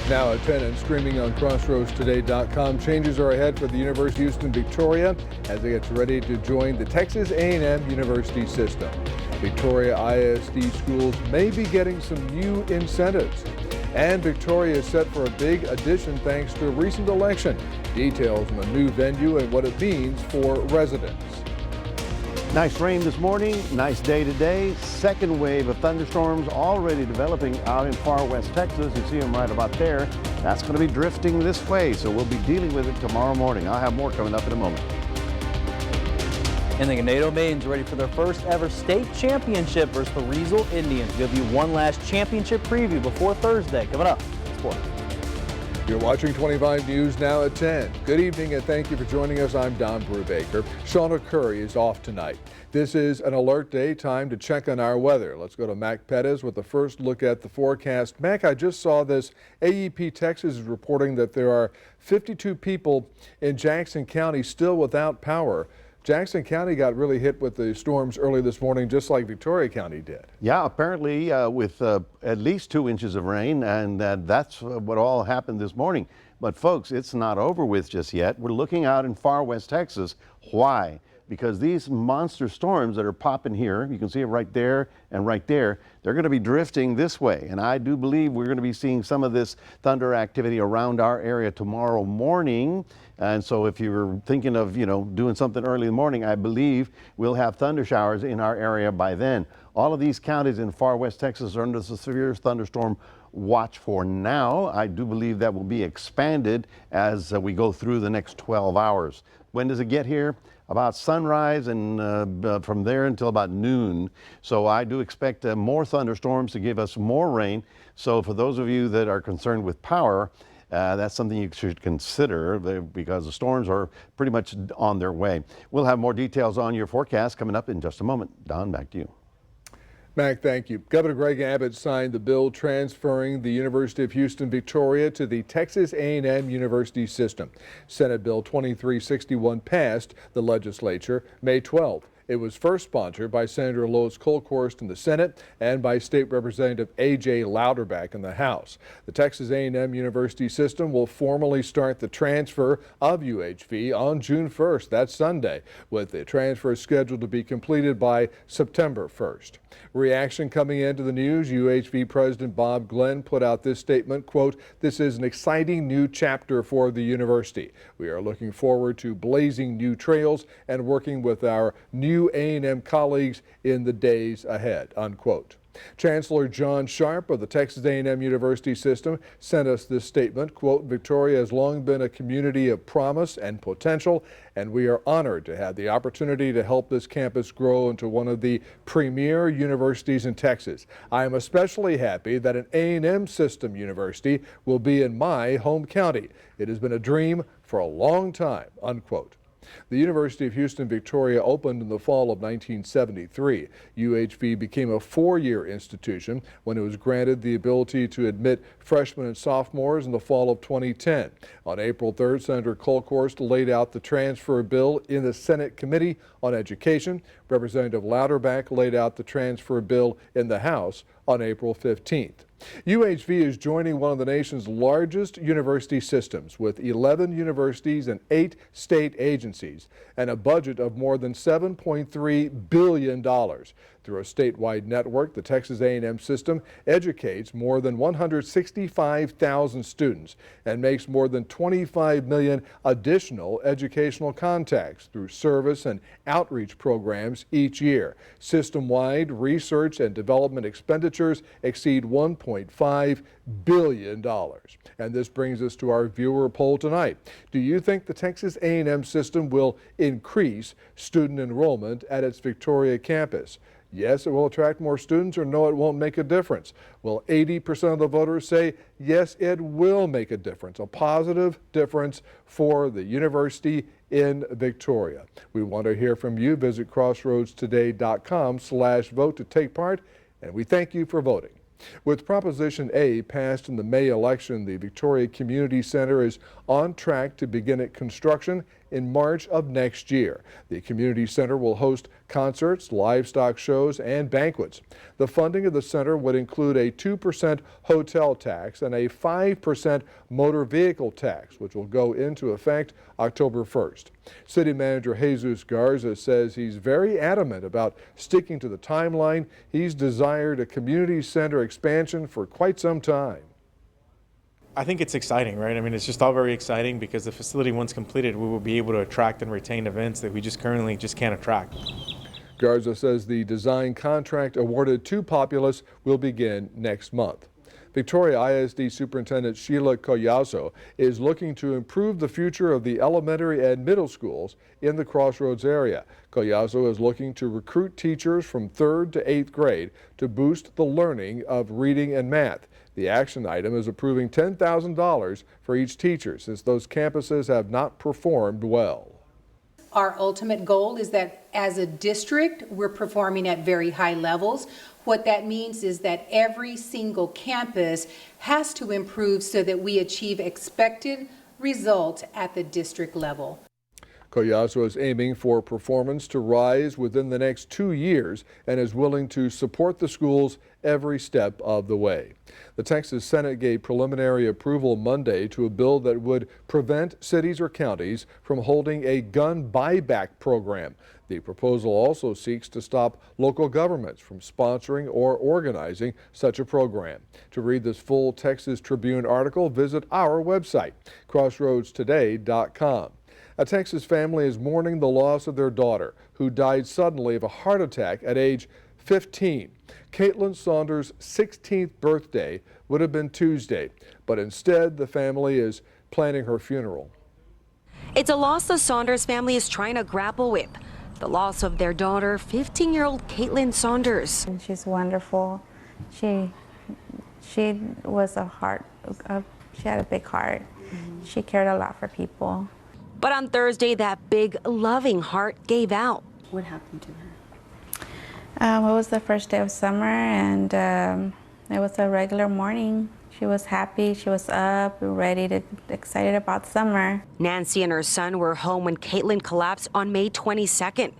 Now at 10 and streaming on crossroadstoday.com. Changes are ahead for the University of Houston Victoria as it gets ready to join the Texas A&M University system. Victoria ISD schools may be getting some new incentives. And Victoria is set for a big addition thanks to a recent election. Details on the new venue and what it means for residents. Nice rain this morning, nice day today. Second wave of thunderstorms already developing out in far west Texas. You see them right about there. That's going to be drifting this way, so we'll be dealing with it tomorrow morning. I'll have more coming up in a moment. And the Ganado Maidens ready for their first ever state championship versus the Riesel Indians. We'll give you one last championship preview before Thursday. Coming up, sports. You're watching 25 News now at 10. Good evening and thank you for joining us. I'm Don Brubaker. Shauna Curry is off tonight. This is an alert day, time to check on our weather. Let's go to Mac Pettis with the first look at the forecast. Mac, I just saw this. AEP Texas is reporting that there are 52 people in Jackson County still without power. Jackson County got really hit with the storms early this morning, just like Victoria County did. Yeah, apparently with at least 2 inches of rain, and that's what all happened this morning. But folks, it's not over with just yet. We're looking out in far west Texas. Why? Because these monster storms that are popping here, you can see it right there and right there, they're going to be drifting this way. And I do believe we're going to be seeing some of this thunder activity around our area tomorrow morning. And so if you're thinking of, doing something early in the morning, I believe we'll have thunder showers in our area by then. All of these counties in far west Texas are under the severe thunderstorm watch for now. I do believe that will be expanded as we go through the next 12 hours. When does it get here? About sunrise and from there until about noon. So I do expect more thunderstorms to give us more rain. So for those of you that are concerned with power, that's something you should consider because the storms are pretty much on their way. We'll have more details on your forecast coming up in just a moment. Don, back to you. Mac, thank you. Governor Greg Abbott signed the bill transferring the University of Houston Victoria to the Texas A&M University system. Senate Bill 2361 passed the legislature May 12th. It was first sponsored by Senator Lois Kolkhorst in the Senate and by State Representative A.J. Louderback in the House. The Texas A&M University system will formally start the transfer of UHV on June 1st, that's Sunday, with the transfer scheduled to be completed by September 1st. Reaction coming into the news, UHV President Bob Glenn put out this statement, quote, "This is an exciting new chapter for the university. We are looking forward to blazing new trails and working with our new A&M colleagues in the days ahead," unquote. Chancellor John Sharp of the Texas A&M University system sent us this statement, quote, "Victoria has long been a community of promise and potential, and we are honored to have the opportunity to help this campus grow into one of the premier universities in Texas. I am especially happy that an A&M system university will be in my home county. It has been a dream for a long time," unquote. The University of Houston Victoria opened in the fall of 1973. UHV became a 4-year institution when it was granted the ability to admit freshmen and sophomores in the fall of 2010. On April 3rd, Senator Kolkhorst laid out the transfer bill in the Senate Committee on Education. Representative Louderback laid out the transfer bill in the House on April 15th. UHV is joining one of the nation's largest university systems with 11 universities and 8 state agencies and a budget of more than $7.3 billion. Through a statewide network, the Texas A&M system educates more than 165,000 students and makes more than 25 million additional educational contacts through service and outreach programs each year. System-wide research and development expenditures exceed $1.5 billion. And this brings us to our viewer poll tonight. Do you think the Texas A&M system will increase student enrollment at its Victoria campus? Yes, it will attract more students, or no, it won't make a difference. Well, 80% of the voters say yes, it will make a difference, a positive difference for the university in Victoria. We want to hear from you. Visit crossroadstoday.com/vote to take part, and we thank you for voting. With Proposition A passed in the May election, the Victoria Community Center is on track to begin its construction in March of next year. The community center will host concerts, livestock shows, and banquets. The funding of the center would include a 2% hotel tax and a 5% motor vehicle tax, which will go into effect October 1st. City Manager Jesus Garza says he's very adamant about sticking to the timeline. He's desired a community center expansion for quite some time. I think it's exciting, right? I mean, it's just all very exciting because the facility, once completed, we will be able to attract and retain events that we currently can't attract. Garza says the design contract awarded to Populous will begin next month. Victoria ISD Superintendent Sheila Collazo is looking to improve the future of the elementary and middle schools in the Crossroads area. Collazo is looking to recruit teachers from 3rd to 8th grade to boost the learning of reading and math. The action item is approving $10,000 for each teacher since those campuses have not performed well. Our ultimate goal is that as a district, we're performing at very high levels. What that means is that every single campus has to improve so that we achieve expected results at the district level. Collazo is aiming for performance to rise within the next 2 years and is willing to support the schools every step of the way. The Texas Senate gave preliminary approval Monday to a bill that would prevent cities or counties from holding a gun buyback program. The proposal also seeks to stop local governments from sponsoring or organizing such a program. To read this full Texas Tribune article, visit our website, crossroadstoday.com. A Texas family is mourning the loss of their daughter, who died suddenly of a heart attack at age 15. Caitlin Saunders' 16th birthday would have been Tuesday, but instead the family is planning her funeral. It's a loss the Saunders family is trying to grapple with. The loss of their daughter, 15-year-old Caitlin Saunders. She's wonderful. She was she had a big heart. She cared a lot for people. But on Thursday, that big, loving heart gave out. What happened to her? It was the first day of summer, and it was a regular morning. She was happy. She was up, excited about summer. Nancy and her son were home when Caitlin collapsed on May 22nd.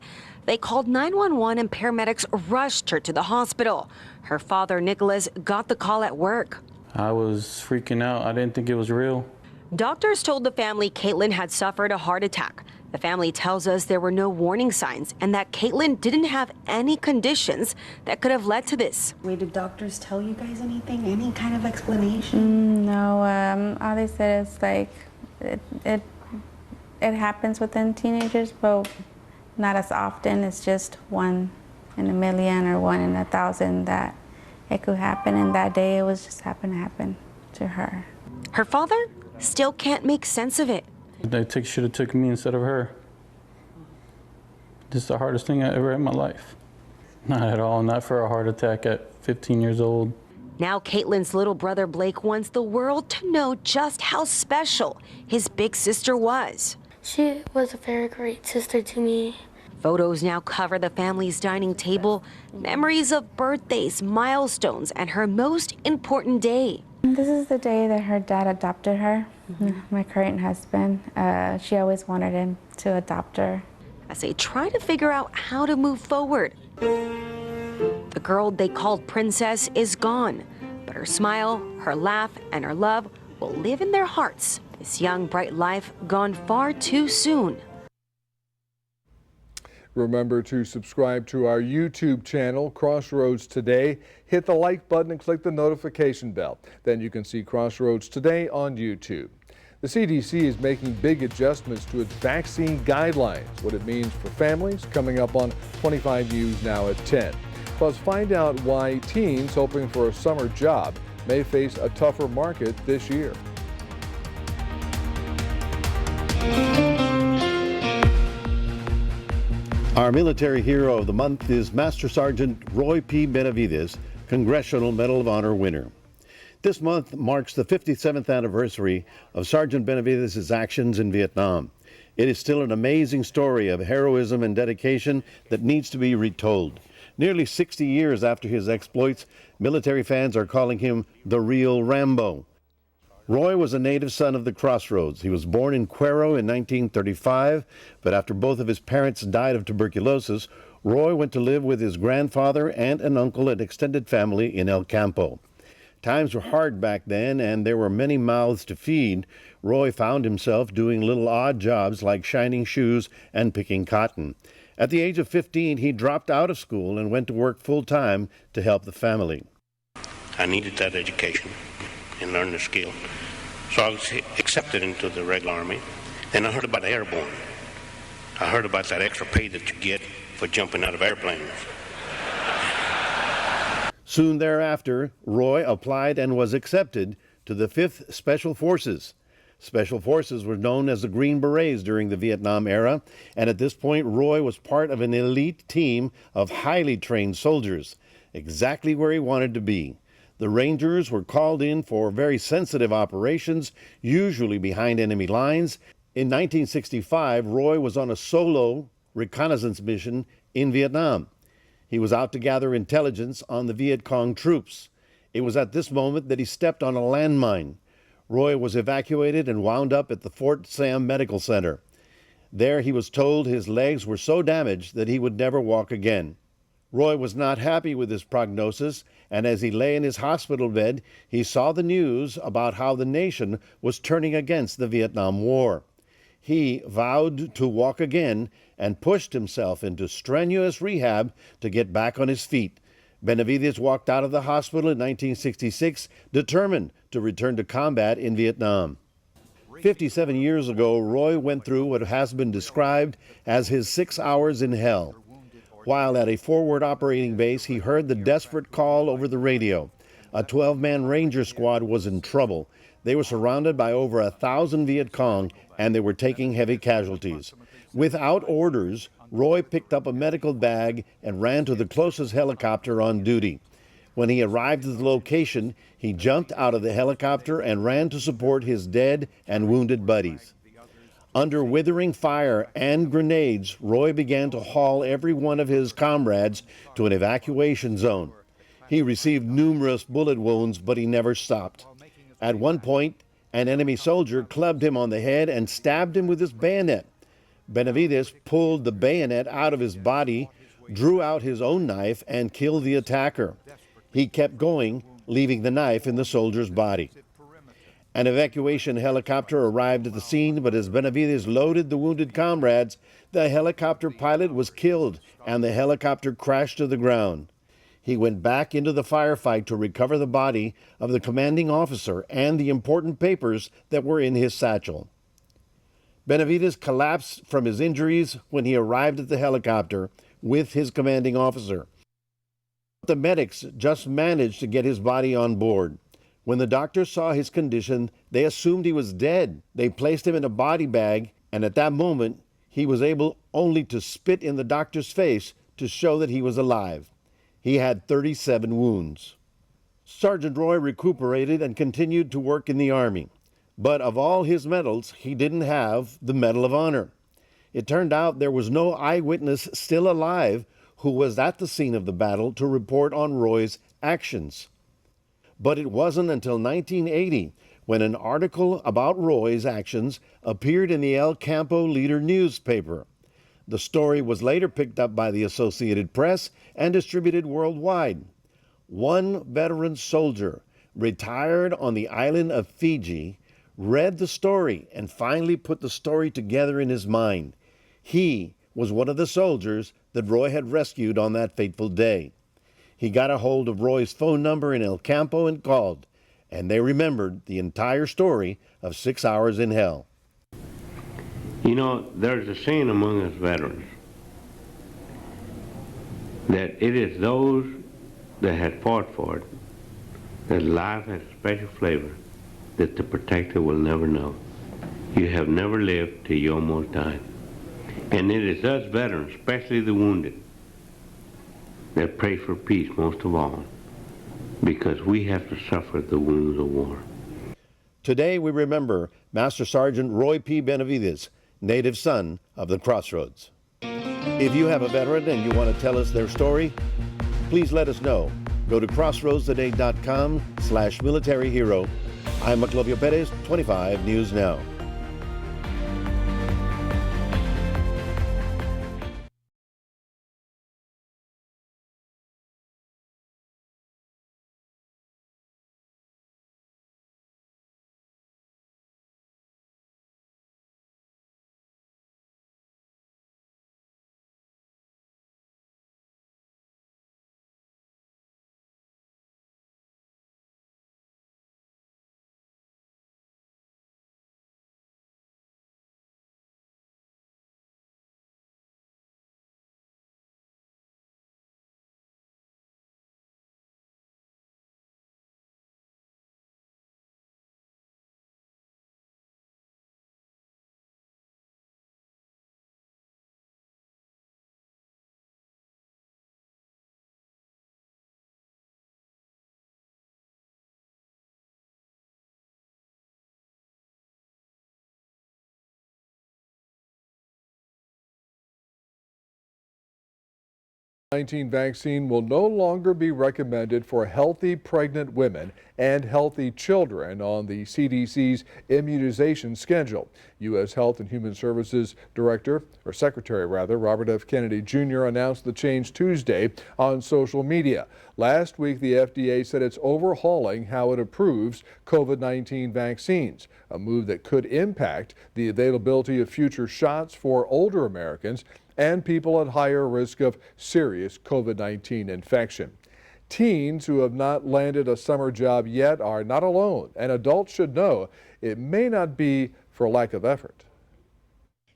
They called 911 and paramedics rushed her to the hospital. Her father, Nicholas, got the call at work. I was freaking out. I didn't think it was real. Doctors told the family Caitlin had suffered a heart attack. The family tells us there were no warning signs and that Caitlin didn't have any conditions that could have led to this. Wait, did doctors tell you guys anything? Any kind of explanation? No, all they said is like it happens within teenagers, but not as often. It's just 1 in a million or 1 in 1,000 that it could happen, and that day it was just happened to happen to her. Her father still can't make sense of it. They should have took me instead of her. This is the hardest thing I ever had in my life. Not at all, not for a heart attack at 15 years old. Now Caitlin's little brother Blake wants the world to know just how special his big sister was. She was a very great sister to me. Photos now cover the family's dining table, memories of birthdays, milestones, and her most important day. This is the day that her dad adopted her, my current husband. She always wanted him to adopt her. As they try to figure out how to move forward. The girl they called Princess is gone, but her smile, her laugh, and her love will live in their hearts. This young, bright life gone far too soon. Remember to subscribe to our YouTube channel, Crossroads Today. Hit the like button and click the notification bell. Then you can see Crossroads Today on YouTube. The CDC is making big adjustments to its vaccine guidelines, what it means for families, coming up on 25 News now at 10. Plus, find out why teens hoping for a summer job may face a tougher market this year. Our military hero of the month is Master Sergeant Roy P. Benavides, Congressional Medal of Honor winner. This month marks the 57th anniversary of Sergeant Benavides' actions in Vietnam. It is still an amazing story of heroism and dedication that needs to be retold. Nearly 60 years after his exploits, military fans are calling him the real Rambo. Roy was a native son of the Crossroads. He was born in Cuero in 1935, but after both of his parents died of tuberculosis, Roy went to live with his grandfather and an uncle and extended family in El Campo. Times were hard back then, and there were many mouths to feed. Roy found himself doing little odd jobs like shining shoes and picking cotton. At the age of 15, he dropped out of school and went to work full-time to help the family. I needed that education and learn the skill. So I was accepted into the regular Army. Then I heard about airborne. I heard about that extra pay that you get for jumping out of airplanes. Soon thereafter, Roy applied and was accepted to the 5th Special Forces. Special Forces were known as the Green Berets during the Vietnam era, and at this point, Roy was part of an elite team of highly trained soldiers, exactly where he wanted to be. The Rangers were called in for very sensitive operations, usually behind enemy lines. In 1965, Roy was on a solo reconnaissance mission in Vietnam. He was out to gather intelligence on the Viet Cong troops. It was at this moment that he stepped on a landmine. Roy was evacuated and wound up at the Fort Sam Medical Center. There he was told his legs were so damaged that he would never walk again. Roy was not happy with his prognosis, and as he lay in his hospital bed, he saw the news about how the nation was turning against the Vietnam War. He vowed to walk again and pushed himself into strenuous rehab to get back on his feet. Benavides walked out of the hospital in 1966, determined to return to combat in Vietnam. 57 years ago, Roy went through what has been described as his 6 hours in hell. While at a forward operating base, he heard the desperate call over the radio. A 12-man Ranger squad was in trouble. They were surrounded by over 1,000 Viet Cong, and they were taking heavy casualties. Without orders, Roy picked up a medical bag and ran to the closest helicopter on duty. When he arrived at the location, he jumped out of the helicopter and ran to support his dead and wounded buddies. Under withering fire and grenades, Roy began to haul every one of his comrades to an evacuation zone. He received numerous bullet wounds, but he never stopped. At one point, an enemy soldier clubbed him on the head and stabbed him with his bayonet. Benavides pulled the bayonet out of his body, drew out his own knife, and killed the attacker. He kept going, leaving the knife in the soldier's body. An evacuation helicopter arrived at the scene, but as Benavides loaded the wounded comrades, the helicopter pilot was killed and the helicopter crashed to the ground. He went back into the firefight to recover the body of the commanding officer and the important papers that were in his satchel. Benavides collapsed from his injuries when he arrived at the helicopter with his commanding officer. The medics just managed to get his body on board. When the doctors saw his condition, they assumed he was dead. They placed him in a body bag, and at that moment, he was able only to spit in the doctor's face to show that he was alive. He had 37 wounds. Sergeant Roy recuperated and continued to work in the Army. But of all his medals, he didn't have the Medal of Honor. It turned out there was no eyewitness still alive who was at the scene of the battle to report on Roy's actions. But it wasn't until 1980 when an article about Roy's actions appeared in the El Campo Leader newspaper. The story was later picked up by the Associated Press and distributed worldwide. One veteran soldier, retired on the island of Fiji, read the story and finally put the story together in his mind. He was one of the soldiers that Roy had rescued on that fateful day. He got a hold of Roy's phone number in El Campo and called, and they remembered the entire story of 6 hours in hell. You know, there's a saying among us veterans that it is those that have fought for it, that life has a special flavor that the protector will never know. You have never lived till you almost died. And it is us veterans, especially the wounded, that pray for peace most of all, because we have to suffer the wounds of war. Today we remember Master Sergeant Roy P. Benavides, native son of the Crossroads. If you have a veteran and you want to tell us their story, please let us know. Go to crossroadstoday.com/military hero I'm Maclovio Perez, 25 News Now. COVID-19 vaccine will no longer be recommended for healthy pregnant women and healthy children on the CDC's immunization schedule. U.S. Health and Human Services Secretary Robert F. Kennedy Jr. announced the change Tuesday on social media. Last week, the FDA said it's overhauling how it approves COVID-19 vaccines, a move that could impact the availability of future shots for older Americans and people at higher risk of serious COVID-19 infection. Teens who have not landed a summer job yet are not alone, and adults should know it may not be for lack of effort.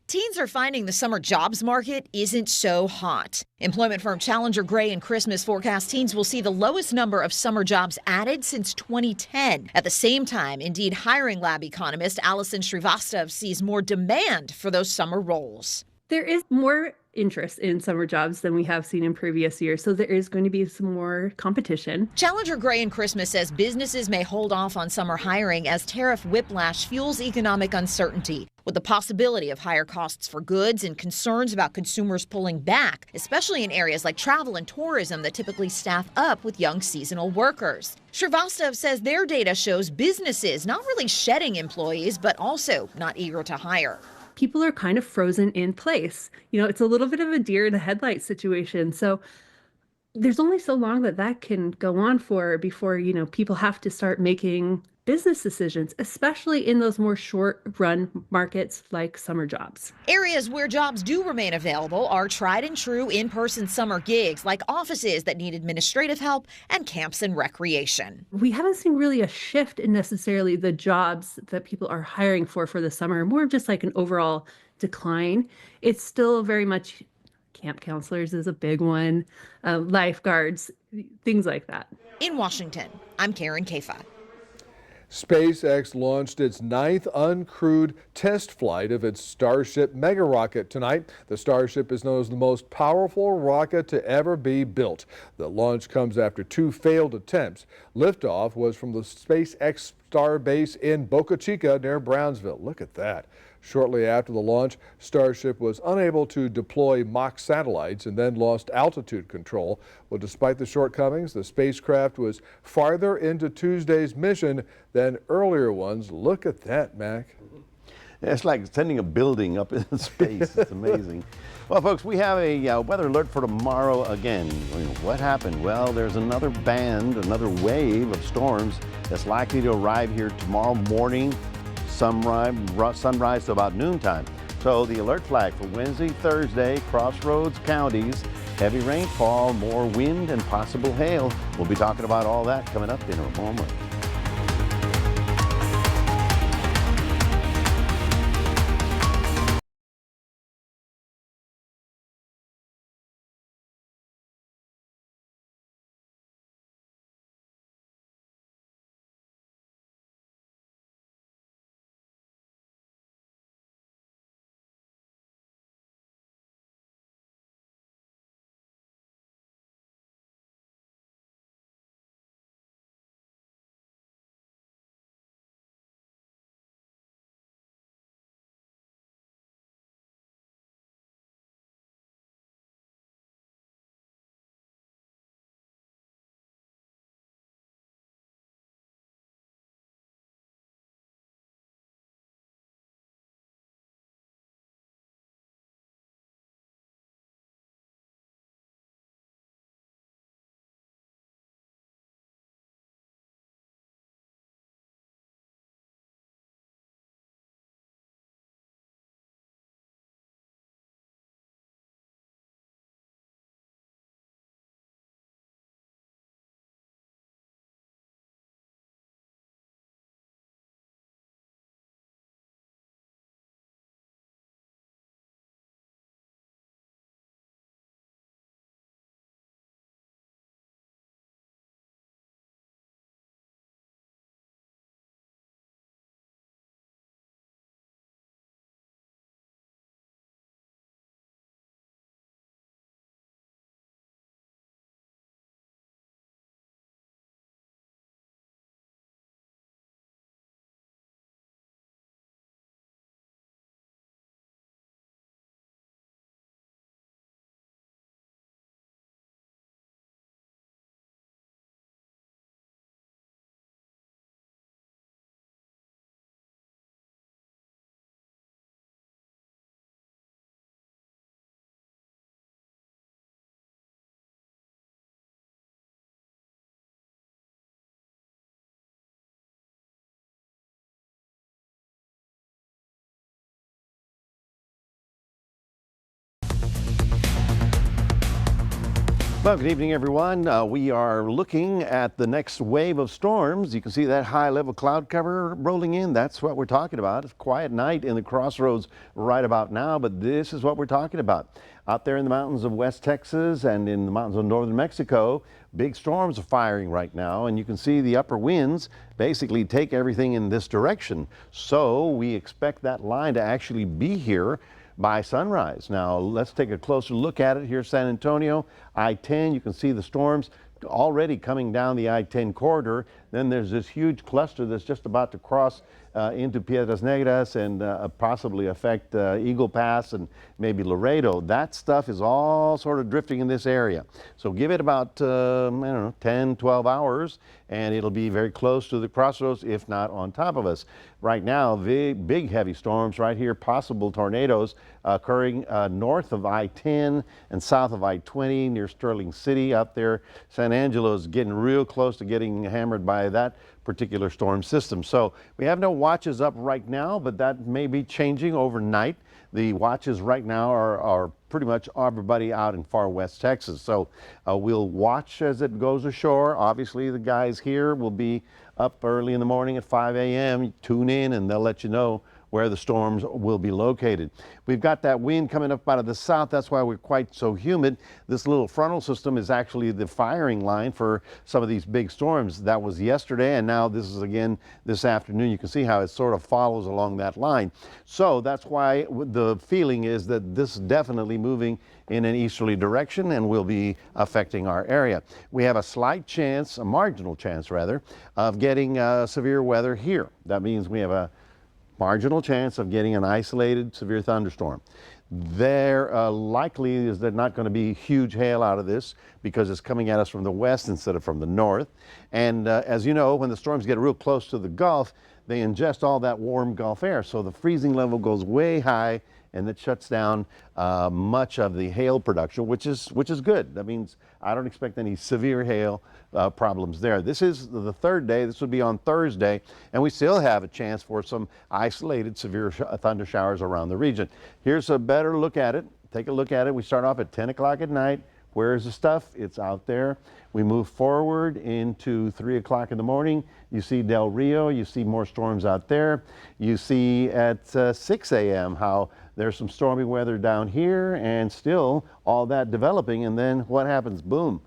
Teens are finding the summer jobs market isn't so hot. Employment firm Challenger Gray and Christmas forecast teens will see the lowest number of summer jobs added since 2010. At the same time, Indeed hiring lab economist Allison Srivastava sees more demand for those summer roles. There is more interest in summer jobs than we have seen in previous years, so there is going to be some more competition. Challenger Gray and Christmas says businesses may hold off on summer hiring as tariff whiplash fuels economic uncertainty, with the possibility of higher costs for goods and concerns about consumers pulling back, especially in areas like travel and tourism that typically staff up with young seasonal workers. Srivastava says their data shows businesses not really shedding employees, but also not eager to hire. People are kind of frozen in place. You know, it's a little bit of a deer in the headlights situation. So there's only so long that can go on for before, people have to start making business decisions, especially in those more short run markets like summer jobs. Areas where jobs do remain available are tried and true in-person summer gigs like offices that need administrative help and camps and recreation. We haven't seen really a shift in necessarily the jobs that people are hiring for the summer, more of just like an overall decline. It's still very much camp counselors is a big one, lifeguards, things like that. In Washington, I'm Karen Kafa. SpaceX launched its 9th uncrewed test flight of its Starship mega rocket tonight. The Starship is known as the most powerful rocket to ever be built. The launch comes after 2 failed attempts. Liftoff was from the SpaceX Starbase in Boca Chica near Brownsville. Look at that. Shortly after the launch, Starship was unable to deploy mock satellites and then lost altitude control. Well, despite the shortcomings, the spacecraft was farther into Tuesday's mission than earlier ones. Look at that, Mac. It's like sending a building up in space. It's amazing. Well, folks, we have a weather alert for tomorrow again. What happened? Well, there's another wave of storms that's likely to arrive here tomorrow morning, sunrise to about noontime. So the alert flag for Wednesday, Thursday, crossroads counties, heavy rainfall, more wind, and possible hail. We'll be talking about all that coming up in a moment. Well, good evening, everyone. We are looking at the next wave of storms. You can see that high-level cloud cover rolling in. That's what we're talking about. It's a quiet night in the crossroads right about now, but this is what we're talking about. Out there in the mountains of West Texas and in the mountains of northern Mexico, big storms are firing right now, and you can see the upper winds basically take everything in this direction. So we expect that line to actually be here by sunrise. Now let's take a closer look at it. Here's San Antonio, I-10. You can see the storms already coming down the I-10 corridor. Then there's this huge cluster that's just about to cross into Piedras Negras and possibly affect Eagle Pass and maybe Laredo. That stuff is all sort of drifting in this area. So give it about, I don't know, 10, 12 hours, and it'll be very close to the crossroads, if not on top of us. Right now, big heavy storms right here, possible tornadoes occurring north of I-10 and south of I-20 near Sterling City up there. San Angelo is getting real close to getting hammered by that particular storm system. So we have no watches up right now, but that may be changing overnight. The watches right now are pretty much everybody out in far west Texas. So we'll watch as it goes ashore. Obviously, the guys here will be up early in the morning at 5 a.m. Tune in and they'll let you know where the storms will be located. We've got that wind coming up out of the south. That's why we're quite so humid. This little frontal system is actually the firing line for some of these big storms. That was yesterday, and now this is again this afternoon. You can see how it sort of follows along that line. So that's why the feeling is that this is definitely moving in an easterly direction and will be affecting our area. We have a slight chance, a marginal chance rather, of getting severe weather here. That means we have a marginal chance of getting an isolated severe thunderstorm. There likely is there not going to be huge hail out of this because it's coming at us from the west instead of from the north. And as you know, when the storms get real close to the Gulf, they ingest all that warm Gulf air. So the freezing level goes way high, and it shuts down much of the hail production, which is good. That means I don't expect any severe hail problems there. This is the third day. This would be on Thursday, and we still have a chance for some isolated severe thunder showers around the region. Here's a better look at it. Take a look at it. We start off at 10 o'clock at night. Where's the stuff? It's out there. We move forward into 3 o'clock in the morning. You see Del Rio. You see more storms out there. You see at 6 a.m. how there's some stormy weather down here and still all that developing. And then what happens? Boom.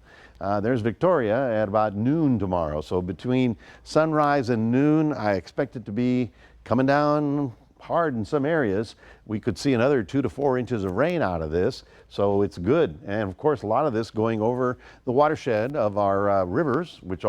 There's Victoria at about noon tomorrow. So between sunrise and noon, I expect it to be coming down hard in some areas. We could see another 2 to 4 inches of rain out of this, so it's good. And of course, a lot of this going over the watershed of our rivers, which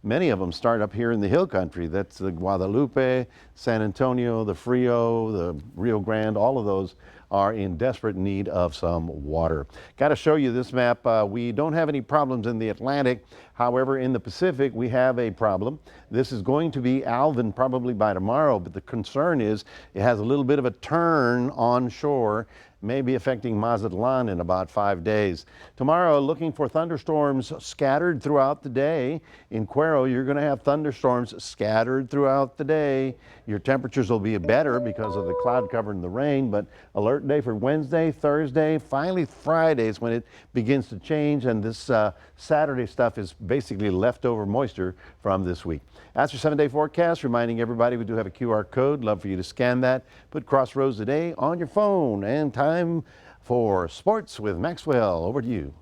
many of them start up here in the hill country. That's the Guadalupe, San Antonio, the Frio, the Rio Grande. All of those are in desperate need of some water. Got to show you this map. We don't have any problems in the Atlantic. However, in the Pacific, we have a problem. This is going to be Alvin probably by tomorrow, but the concern is it has a little bit of a turn onshore, maybe affecting Mazatlan in about 5 days. Tomorrow, looking for thunderstorms scattered throughout the day. In Cuero, you're going to have thunderstorms scattered throughout the day. Your temperatures will be better because of the cloud cover and the rain, but alert day for Wednesday, Thursday, finally Friday is when it begins to change, and this Saturday stuff is basically leftover moisture from this week. That's your 7-day forecast, reminding everybody we do have a QR code. Love for you to scan that. Put Crossroads Today on your phone. And time for sports with Maxwell. Over to you.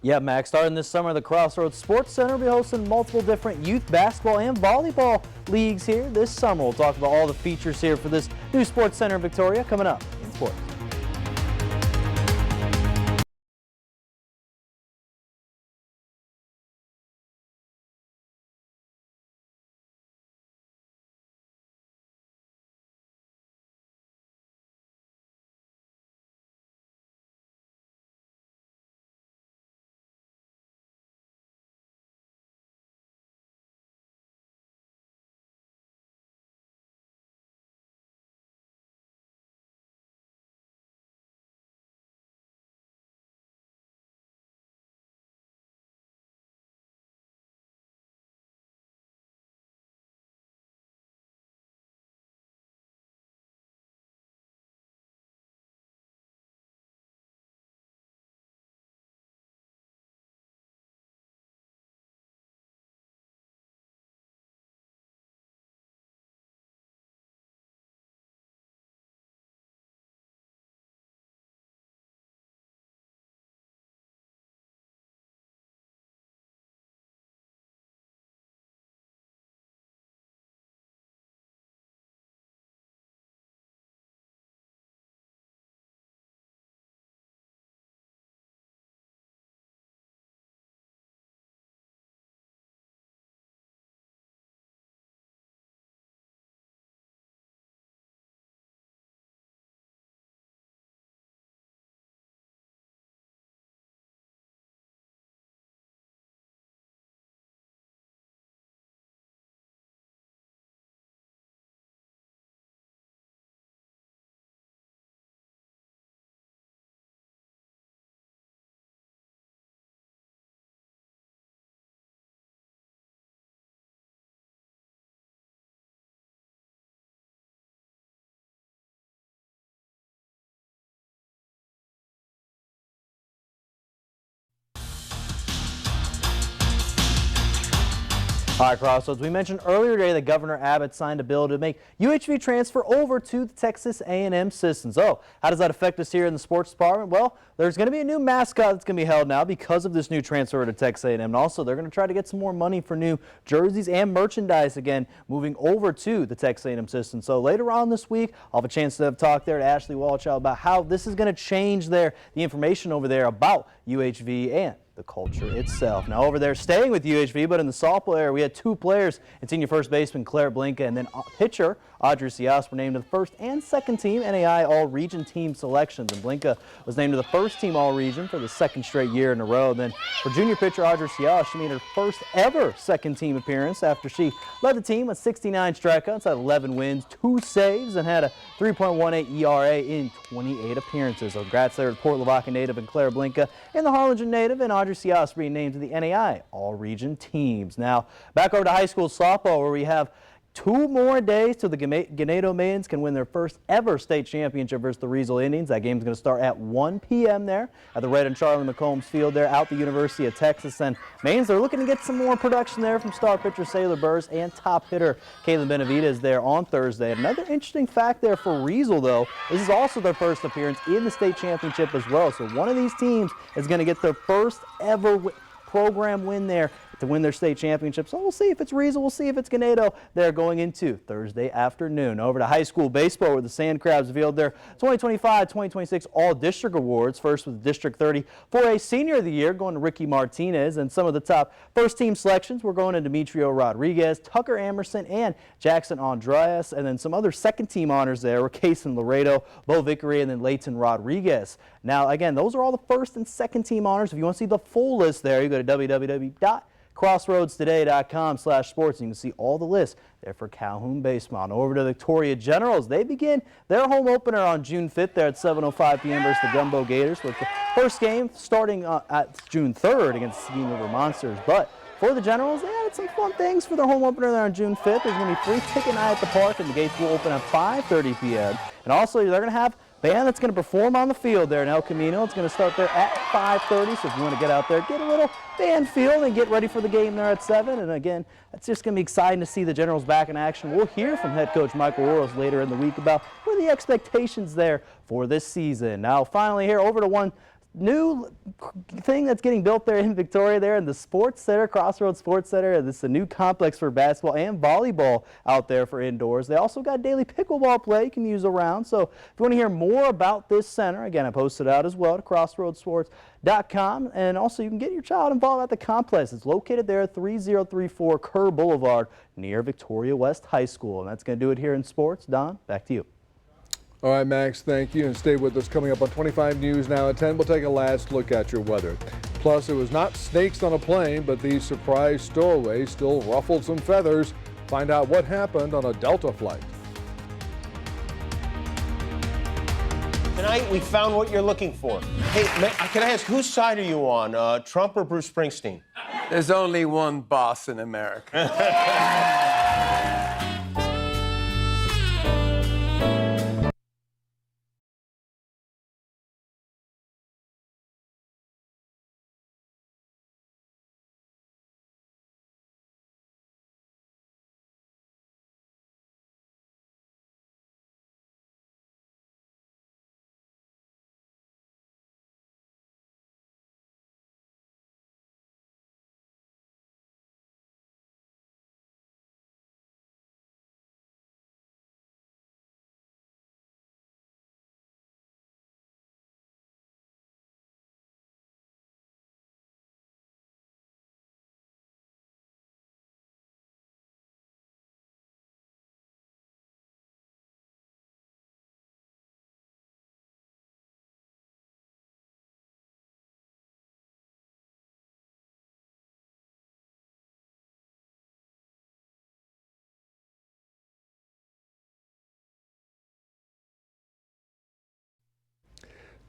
Yeah, Max, starting this summer, the Crossroads Sports Center will be hosting multiple different youth basketball and volleyball leagues here this summer. We'll talk about all the features here for this new sports center in Victoria coming up in sports. All right, Crossroads, we mentioned earlier today that Governor Abbott signed a bill to make UHV transfer over to the Texas A&M system. So how does that affect us here in the sports department? Well, there's going to be a new mascot that's going to be held now because of this new transfer to Texas A&M. And also, they're going to try to get some more money for new jerseys and merchandise again, moving over to the Texas A&M system. So later on this week, I'll have a chance to have talked there to Ashley Walchow about how this is going to change the information over there about UHV and the culture itself. Now over there, staying with UHV, but in the softball area, we had two players, and senior first baseman Claire Blinka and then pitcher Audrey Cias were named to the first and second team NAI All-Region team selections. And Blinka was named to the first team All-Region for the second straight year in a row. And then for junior pitcher Audrey Cias, she made her first ever second team appearance after she led the team with 69 strikeouts, had 11 wins, 2 saves, and had a 3.18 ERA in 28 appearances. So congrats there to Port Lavaca native and Claire Blinka and the Harlingen native and Audrey Cias being named to the NAI All-Region teams. Now back over to high school softball where we have 2 more days till the Ganado Maidens can win their first ever state championship versus the Riesel Indians. That game's going to start at 1 p.m. there at the Red and Charlie McCombs Field there out the University of Texas. And Maidens, they're looking to get some more production there from star pitcher Sailor Burrs and top hitter Caitlin Benavidez there on Thursday. Another interesting fact there for Riesel, though, this is also their first appearance in the state championship as well. So one of these teams is going to get their first ever program win there to win their state championship. So we'll see if it's Riesel, we'll see if it's Ganado. They're going into Thursday afternoon. Over to high school baseball where the Sand Crabs revealed their 2025-2026 All-District Awards. First with District 30 for a Senior of the Year going to Ricky Martinez, and some of the top first team selections were going to Demetrio Rodriguez, Tucker Amerson, and Jackson Andreas, and then some other second team honors there were Cason Laredo, Bo Vickery, and then Leighton Rodriguez. Now again, those are all the first and second team honors. If you want to see the full list there, you go to www.crossroadstoday.com/sports, and you can see all the lists there for Calhoun baseball. Over to Victoria Generals. They begin their home opener on June 5th there at 7:05 p.m. versus the Gumbo Gators, with the first game starting at June 3rd against Seguin River Monsters. But for the Generals, they added some fun things for their home opener there on June 5th. There's going to be free ticket night at the park, and the gates will open at 5:30 p.m. And also, they're going to have band that's going to perform on the field there in El Camino. It's going to start there at 5:30, so if you want to get out there, get a little band feel and get ready for the game there at 7. And again, it's just going to be exciting to see the Generals back in action. We'll hear from head coach Michael Oros later in the week about what are the expectations there for this season. Now finally here, over to one new thing that's getting built there in Victoria there in the Sports Center, Crossroads Sports Center. This is a new complex for basketball and volleyball out there for indoors. They also got daily pickleball play you can use around. So if you want to hear more about this center, again, I posted out as well to crossroadsports.com, and also you can get your child involved at the complex. It's located there at 3034 Kerr Boulevard near Victoria West High School. And that's going to do it here in sports. Don, back to you. All right, Max, thank you. And stay with us. Coming up on 25 News now at 10, we'll take a last look at your weather. Plus, it was not snakes on a plane, but these surprise stowaways still ruffled some feathers. Find out what happened on a Delta flight. Tonight, we found what you're looking for. Hey, can I ask, whose side are you on, Trump or Bruce Springsteen? There's only one boss in America.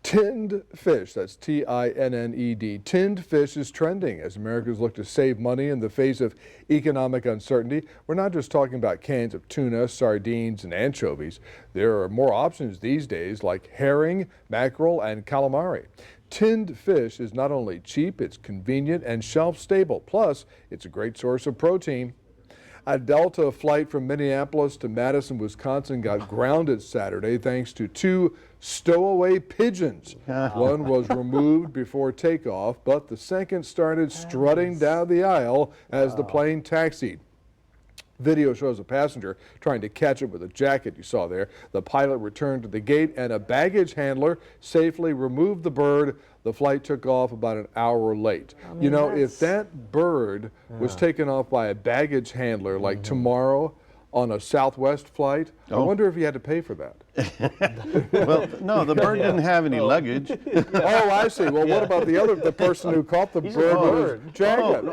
Tinned fish, that's Tinned. Tinned fish is trending as Americans look to save money in the face of economic uncertainty. We're not just talking about cans of tuna, sardines, and anchovies. There are more options these days like herring, mackerel, and calamari. Tinned fish is not only cheap, it's convenient and shelf-stable. Plus, it's a great source of protein. A Delta flight from Minneapolis to Madison, Wisconsin got grounded Saturday thanks to 2 stowaway pigeons. One was removed before takeoff, but the second started strutting down the aisle as the plane taxied. Video shows a passenger trying to catch it with a jacket you saw there. The pilot returned to the gate and a baggage handler safely removed the bird. The flight took off about an hour late. You know, if that bird was taken off by a baggage handler like tomorrow on a Southwest flight, I wonder if he had to pay for that. Well, no, the bird didn't have any luggage. Oh, I see. Well, what about the person who caught the bird with his jacket?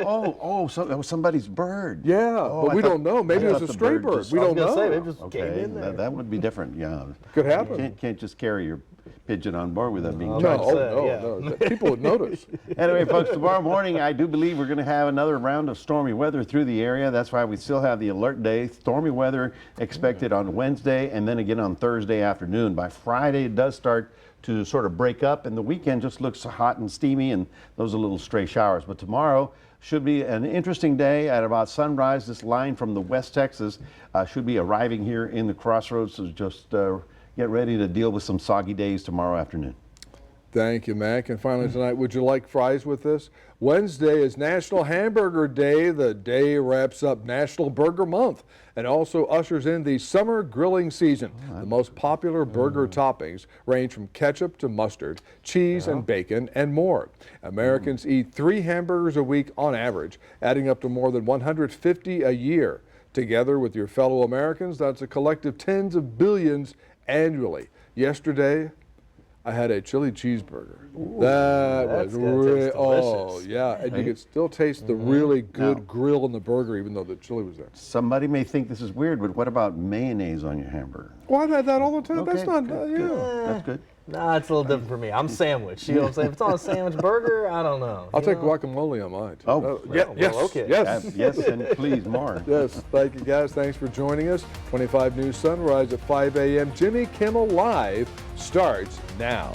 So that was somebody's bird. Yeah, but we don't know. Maybe it was a stray bird. We don't know. Okay, that would be different. Yeah, could happen. You can't just carry your pigeon on board without being no. People would notice. Anyway, folks, tomorrow morning, I do believe we're going to have another round of stormy weather through the area. That's why we still have the alert day. Stormy weather expected on Wednesday and then again on Thursday afternoon. By Friday, it does start to sort of break up, and the weekend just looks hot and steamy, and those are little stray showers. But tomorrow should be an interesting day. At about sunrise, this line from the West Texas should be arriving here in the crossroads, so just get ready to deal with some soggy days tomorrow afternoon. Thank you, Mac. And finally tonight, would you like fries with this? Wednesday is National Hamburger Day. The day wraps up National Burger Month and also ushers in the summer grilling season. The most popular burger toppings range from ketchup to mustard, cheese and bacon, and more. Americans eat 3 hamburgers a week on average, adding up to more than 150 a year. Together with your fellow Americans, that's a collective tens of billions annually. Yesterday, I had a chili cheeseburger. That was really, and you could still taste the really good grill in the burger, even though the chili was there. Somebody may think this is weird, but what about mayonnaise on your hamburger? Well, I've had that all the time. Okay, That's not, That's good. Nah, it's a little different for me. I'm sandwich. You know what I'm saying? If it's on a sandwich burger, I don't know. I'll take guacamole on mine. Yes, and please more. Yes, thank you guys. Thanks for joining us. 25 News Sunrise at 5 a.m. Jimmy Kimmel Live starts now.